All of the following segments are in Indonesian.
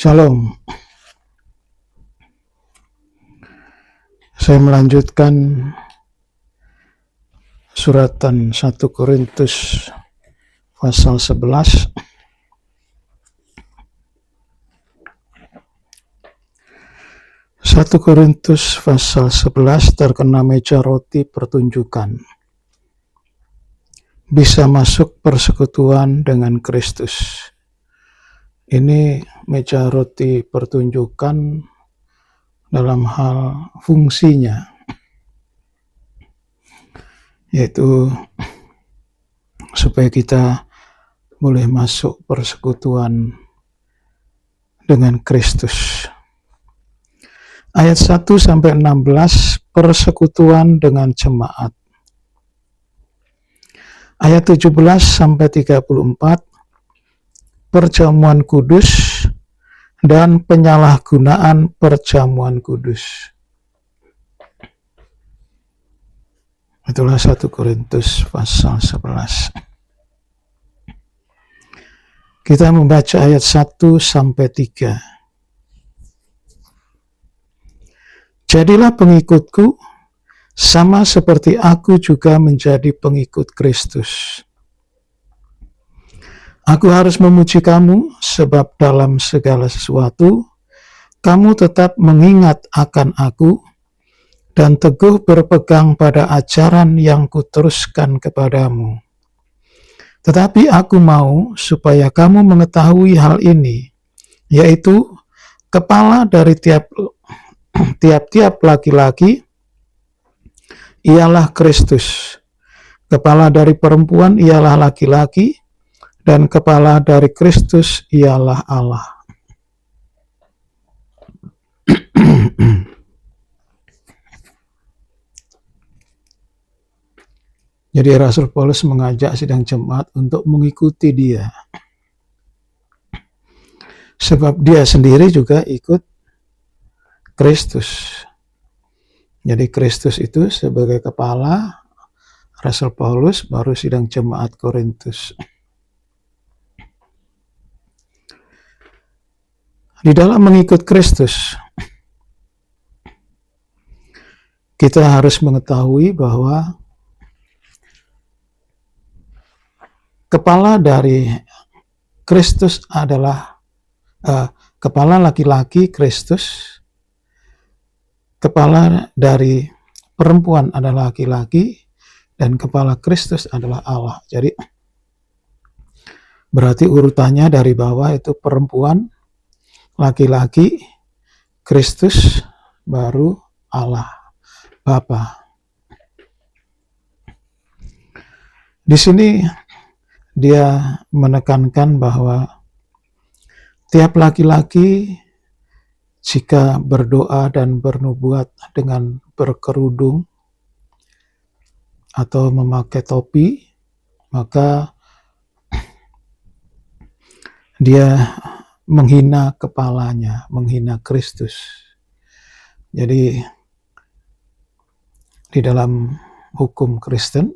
Shalom. Saya melanjutkan suratan 1 Korintus pasal 11. Satu Korintus pasal 11 terkena meja roti pertunjukan. Bisa masuk persekutuan dengan Kristus. Ini meja roti pertunjukan dalam hal fungsinya, yaitu supaya kita boleh masuk persekutuan dengan Kristus. Ayat 1-16 persekutuan dengan jemaat. Ayat 17-34 perjamuan kudus dan penyalahgunaan perjamuan kudus. Itulah 1 Korintus pasal 11. Kita membaca ayat 1-3. Jadilah pengikutku, sama seperti aku juga menjadi pengikut Kristus. Aku harus memuji kamu, sebab dalam segala sesuatu, kamu tetap mengingat akan aku, dan teguh berpegang pada ajaran yang kuteruskan kepadamu. Tetapi aku mau supaya kamu mengetahui hal ini, yaitu kepala dari tiap-tiap laki-laki ialah Kristus, kepala dari perempuan ialah laki-laki, dan kepala dari Kristus ialah Allah. Jadi Rasul Paulus mengajak sidang jemaat untuk mengikuti dia. Sebab dia sendiri juga ikut Kristus. Jadi Kristus itu sebagai kepala, Rasul Paulus baru sidang jemaat Korintus. Di dalam mengikut Kristus, kita harus mengetahui bahwa kepala dari Kristus adalah kepala laki-laki Kristus, kepala dari perempuan adalah laki-laki, dan kepala Kristus adalah Allah. Jadi berarti urutannya dari bawah itu perempuan, laki-laki, Kristus, baru Allah, Bapa. Di sini dia menekankan bahwa tiap laki-laki jika berdoa dan bernubuat dengan berkerudung atau memakai topi, maka dia menghina kepalanya, menghina Kristus. Jadi di dalam hukum Kristen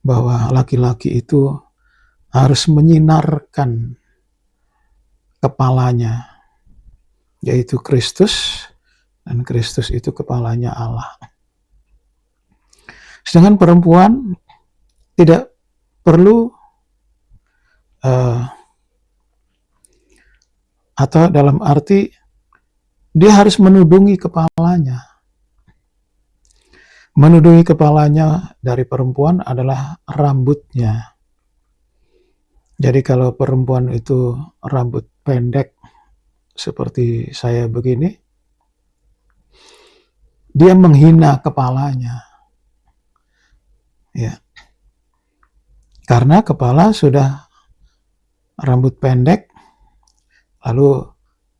bahwa laki-laki itu harus menyinarkan kepalanya, yaitu Kristus, dan Kristus itu kepalanya Allah. Sedangkan perempuan tidak perlu atau dalam arti dia harus menudungi kepalanya. Menudungi kepalanya dari perempuan adalah rambutnya. Jadi kalau perempuan itu rambut pendek seperti saya begini, dia menghina kepalanya. Ya. Karena kepala sudah rambut pendek, lalu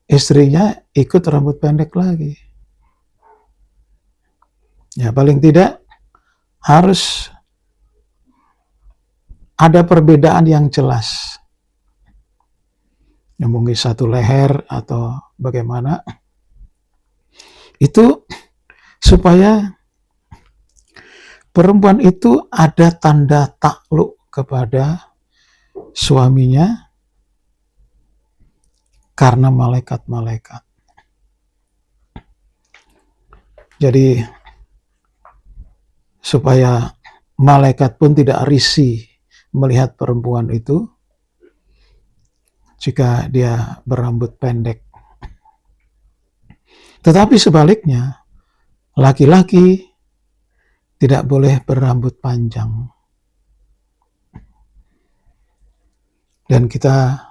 istrinya ikut rambut pendek lagi. Ya, paling tidak harus ada perbedaan yang jelas. Ya, mungkin satu leher atau bagaimana. Itu supaya perempuan itu ada tanda takluk kepada suaminya, karena malaikat-malaikat. Jadi supaya malaikat pun tidak risih melihat perempuan itu jika dia berambut pendek. Tetapi sebaliknya, laki-laki tidak boleh berambut panjang. Dan kita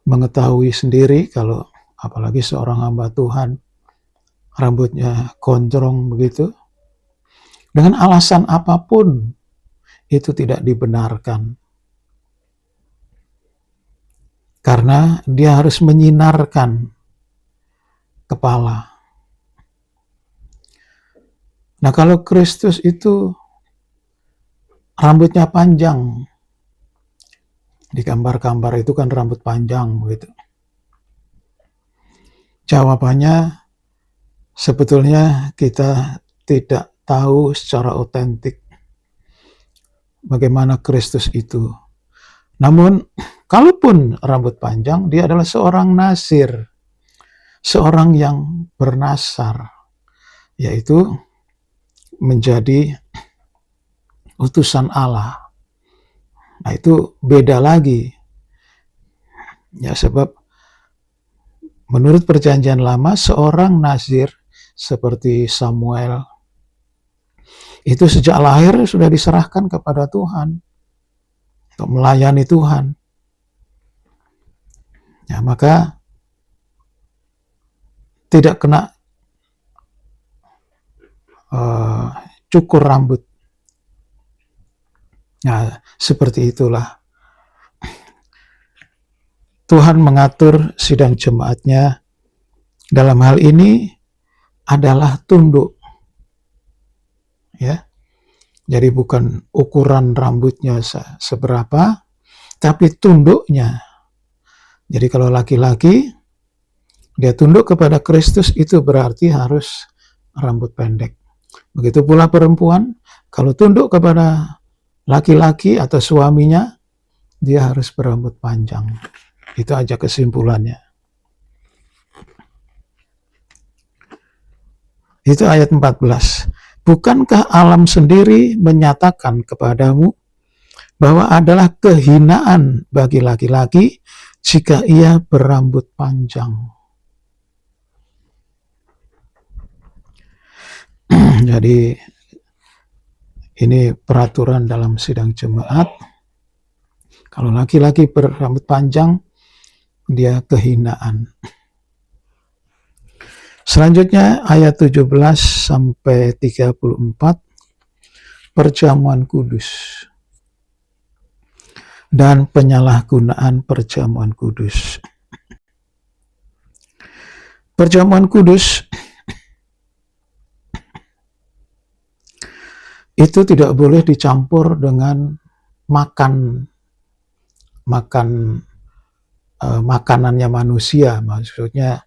mengetahui sendiri kalau apalagi seorang hamba Tuhan rambutnya gondrong begitu, dengan alasan apapun itu tidak dibenarkan. Karena dia harus menyinarkan kepala. Nah, kalau Kristus itu rambutnya panjang, di gambar-gambar itu kan rambut panjang begitu. Jawabannya sebetulnya kita tidak tahu secara otentik bagaimana Kristus itu. Namun, kalaupun rambut panjang, dia adalah seorang nazir, seorang yang bernasar, yaitu menjadi utusan Allah. Nah, itu beda lagi. Ya, sebab menurut perjanjian lama, seorang nazir seperti Samuel itu sejak lahir sudah diserahkan kepada Tuhan untuk melayani Tuhan. Ya, maka tidak kena cukur rambut. Nah, seperti itulah Tuhan mengatur sidang jemaatnya dalam hal ini adalah tunduk. Ya. Jadi bukan ukuran rambutnya seberapa, tapi tunduknya. Jadi kalau laki-laki dia tunduk kepada Kristus, itu berarti harus rambut pendek. Begitu pula perempuan, kalau tunduk kepada laki-laki atau suaminya, dia harus berambut panjang. Itu aja kesimpulannya. Itu ayat 14. Bukankah alam sendiri menyatakan kepadamu bahwa adalah kehinaan bagi laki-laki jika ia berambut panjang? Jadi ini peraturan dalam sidang jemaat. Kalau laki-laki berambut panjang, dia kehinaan. Selanjutnya ayat 17 sampai 34, perjamuan kudus dan penyalahgunaan perjamuan kudus. Perjamuan kudus itu tidak boleh dicampur dengan makanannya manusia, maksudnya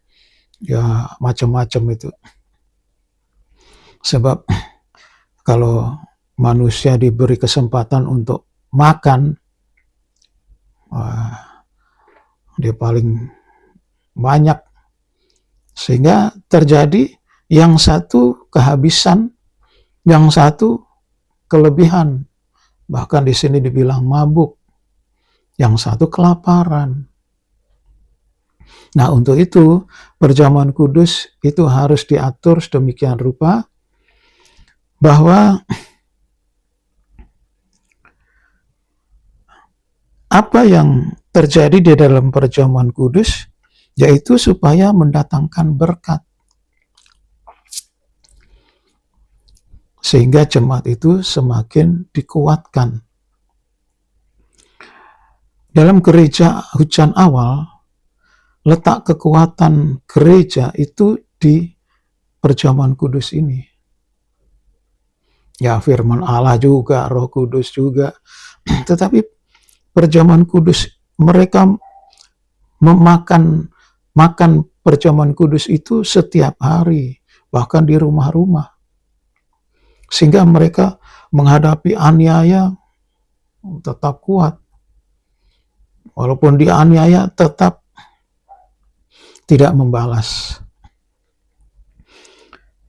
ya macam-macam itu. Sebab kalau manusia diberi kesempatan untuk makan, dia paling banyak, sehingga terjadi yang satu kehabisan, yang satu kelebihan. Bahkan di sini dibilang mabuk, yang satu kelaparan. Nah, untuk itu perjamuan kudus itu harus diatur sedemikian rupa bahwa apa yang terjadi di dalam perjamuan kudus yaitu supaya mendatangkan berkat. Sehingga jemaat itu semakin dikuatkan. Dalam gereja hujan awal, letak kekuatan gereja itu di perjamuan kudus ini. Ya, firman Allah juga, Roh Kudus juga. Tetapi perjamuan kudus, mereka makan perjamuan kudus itu setiap hari, bahkan di rumah-rumah. Sehingga mereka menghadapi aniaya tetap kuat. Walaupun dianiaya tetap tidak membalas.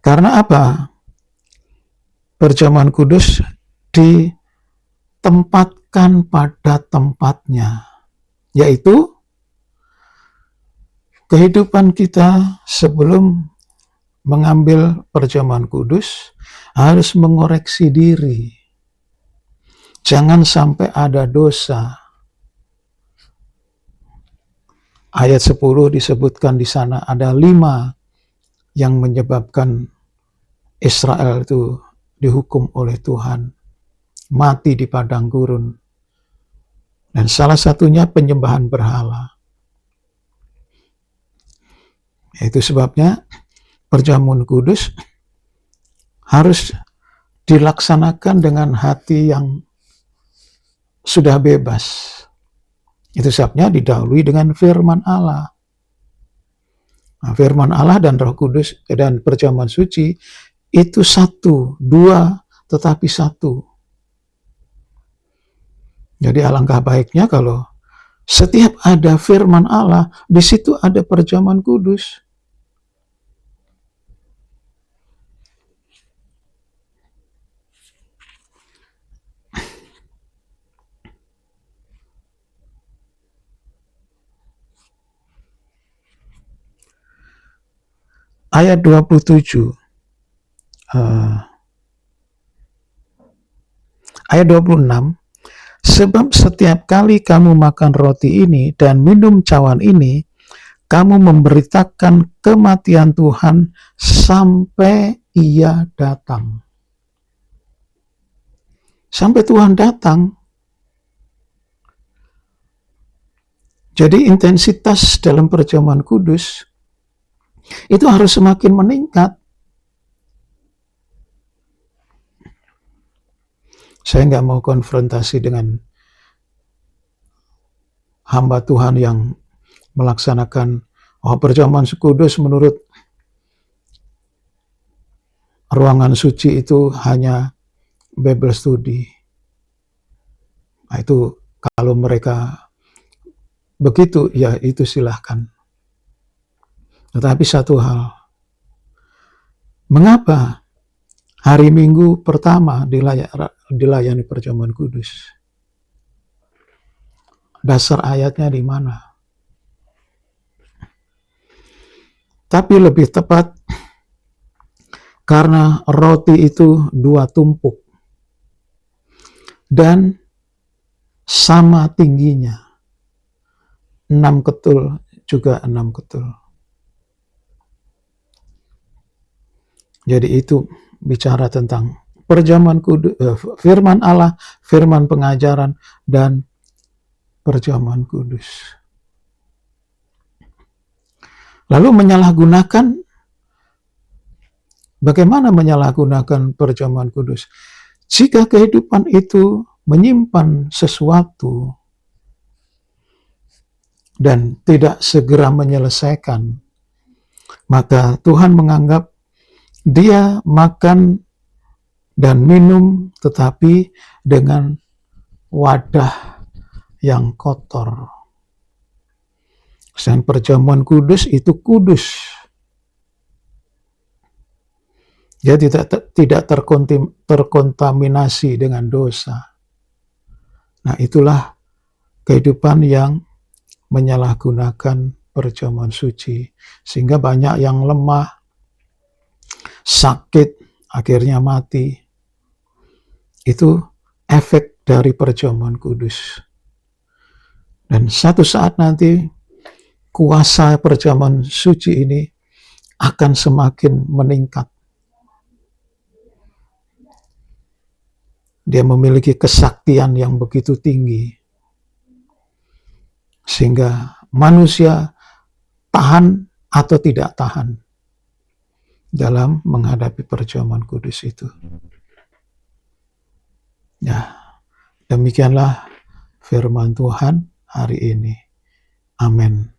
Karena apa? Perjamuan kudus ditempatkan pada tempatnya, yaitu kehidupan kita sebelum mengambil perjamuan kudus harus mengoreksi diri. Jangan sampai ada dosa. Ayat 10 disebutkan di sana ada 5 yang menyebabkan Israel itu dihukum oleh Tuhan, mati di padang gurun. Dan salah satunya penyembahan berhala. Itu sebabnya perjamuan kudus harus dilaksanakan dengan hati yang sudah bebas. Itu sebabnya didahului dengan firman Allah. Nah, firman Allah dan Roh Kudus dan perjamuan suci itu satu, dua, tetapi satu. Jadi alangkah baiknya kalau setiap ada firman Allah, di situ ada perjamuan kudus. Ayat 27. Ayat 26. Sebab setiap kali kamu makan roti ini dan minum cawan ini, kamu memberitakan kematian Tuhan sampai Ia datang. Sampai Tuhan datang. Jadi intensitas dalam perjamuan kudus itu harus semakin meningkat. Saya nggak mau konfrontasi dengan hamba Tuhan yang melaksanakan perjamuan kudus menurut ruangan suci itu hanya Bible study. Nah, itu kalau mereka begitu, ya itu silahkan. Tetapi satu hal, mengapa hari Minggu pertama dilayani perjamuan kudus? Dasar ayatnya di mana? Tapi lebih tepat, karena roti itu 2 tumpuk dan sama tingginya, 6 ketul juga 6 ketul. Jadi itu bicara tentang perjamuan kudus, firman Allah, firman pengajaran, dan perjamuan kudus. Lalu menyalahgunakan, bagaimana menyalahgunakan perjamuan kudus? Jika kehidupan itu menyimpan sesuatu dan tidak segera menyelesaikan, maka Tuhan menganggap dia makan dan minum tetapi dengan wadah yang kotor. Dan perjamuan kudus itu kudus. Dia tidak terkontaminasi dengan dosa. Nah, itulah kehidupan yang menyalahgunakan perjamuan suci. Sehingga banyak yang lemah, sakit, akhirnya mati. Itu efek dari perjamuan kudus. Dan satu saat nanti kuasa perjamuan suci ini akan semakin meningkat. Dia memiliki kesaktian yang begitu tinggi. Sehingga manusia tahan atau tidak tahan dalam menghadapi perjamuan kudus itu. Ya, demikianlah firman Tuhan hari ini. Amin.